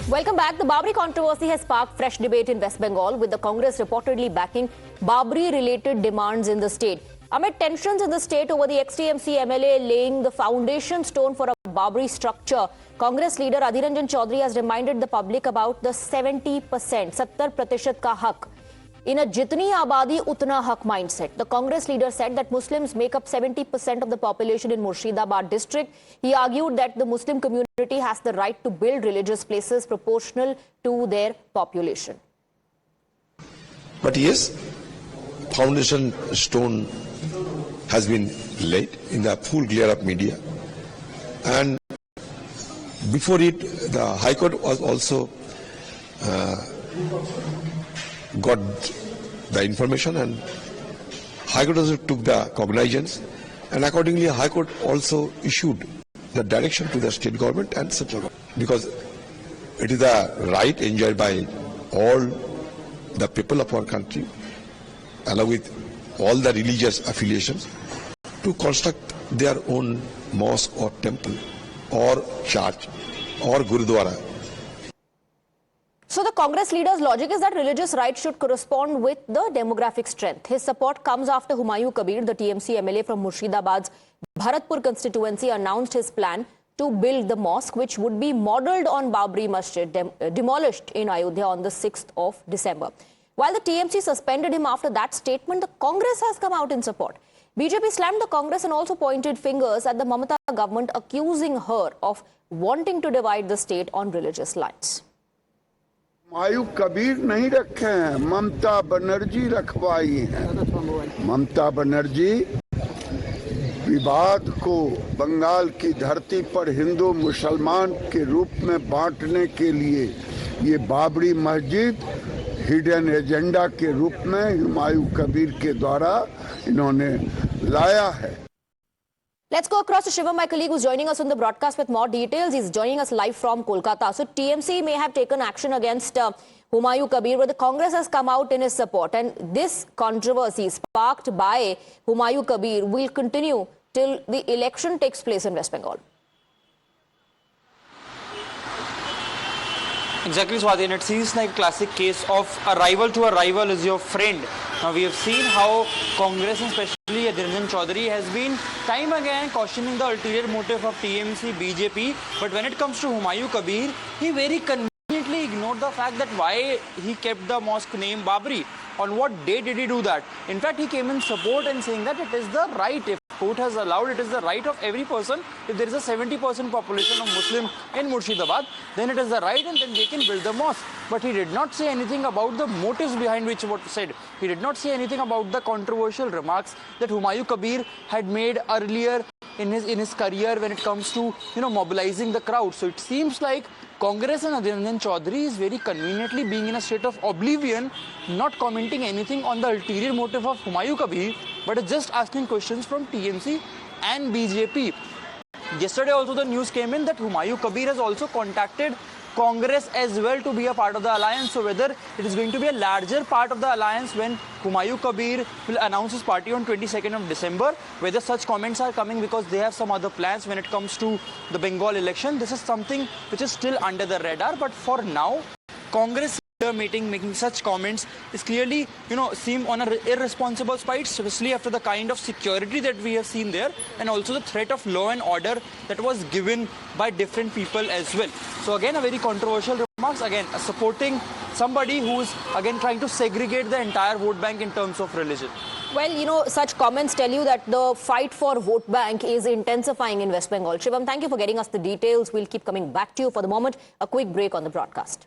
Welcome back. The Babri controversy has sparked fresh debate in West Bengal, with the Congress reportedly backing Babri-related demands in the state. Amid tensions in the state over the ex-TMC MLA laying the foundation stone for a Babri structure, Congress leader Adhir Ranjan Chaudhary has reminded the public about the 70%, 70% ka haq. In a jitni abadi utna haq mindset, the Congress leader said that Muslims make up 70% of the population in Murshidabad district. He argued that the Muslim community has the right to build religious places proportional to their population. But yes, foundation stone has been laid in the full glare of media. And before it, the High Court was also got the information, and High Court also took the cognizance, and accordingly High Court also issued the direction to the state government and central government, because it is a right enjoyed by all the people of our country, along with all the religious affiliations, to construct their own mosque or temple or church or gurudwara. So the Congress leader's logic is that religious rights should correspond with the demographic strength. His support comes after Humayun Kabir, the TMC MLA from Murshidabad's Bharatpur constituency, announced his plan to build the mosque, which would be modelled on Babri Masjid, demolished in Ayodhya on the 6th of December. While the TMC suspended him after that statement, the Congress has come out in support. BJP slammed the Congress and also pointed fingers at the Mamata government, accusing her of wanting to divide the state on religious lines. Humayun Kabir नहीं रखे हैं, ममता बनर्जी रखवाई हैं। ममता बनर्जी विवाद को बंगाल की धरती पर हिंदू मुसलमान के रूप में बांटने के लिए ये बाबरी मस्जिद हिडन एजेंडा के रूप में हुमायूं कबीर के द्वारा इन्होंने लाया है। Let's go across to Shivam, my colleague, who's joining us on the broadcast with more details. He's joining us live from Kolkata. So TMC may have taken action against Humayun Kabir, but the Congress has come out in his support. And this controversy sparked by Humayun Kabir will continue till the election takes place in West Bengal. Exactly, Swadhin. It seems like a classic case of a rival to a rival is your friend. Now, we have seen how Congress, and especially Adhir Ranjan Chaudhary, has been time again cautioning the ulterior motive of TMC, BJP. But when it comes to Humayun Kabir, he very conveniently ignored the fact that why he kept the mosque name Babri. On what day did he do that? In fact, he came in support and saying that it is the right, if court has allowed, it is the right of every person. If there is a 70% population of Muslim in Murshidabad, then it is the right and then they can build the mosque. But he did not say anything about the motives behind which what said. He did not say anything about the controversial remarks that Humayun Kabir had made earlier in his career when it comes to mobilizing the crowd. So it seems like Congress and Adhir Ranjan Chaudhary is very conveniently being in a state of oblivion, not commenting anything on the ulterior motive of Humayun Kabir, but just asking questions from TMC and BJP. Yesterday also the news came in that Humayun Kabir has also contacted Congress as well to be a part of the alliance. So whether it is going to be a larger part of the alliance when Humayun Kabir will announce his party on 22nd of December, whether such comments are coming because they have some other plans when it comes to the Bengal election, this is something which is still under the radar. But for now, Congress meeting making such comments is clearly seem on an irresponsible side, especially after the kind of security that we have seen there and also the threat of law and order that was given by different people as well. So again, a very controversial remarks, again supporting somebody who is again trying to segregate the entire vote bank in terms of religion. Well, such comments tell you that the fight for vote bank is intensifying in West Bengal. Shivam, thank you for getting us the details. We'll keep coming back to you. For the moment, a quick break on the broadcast.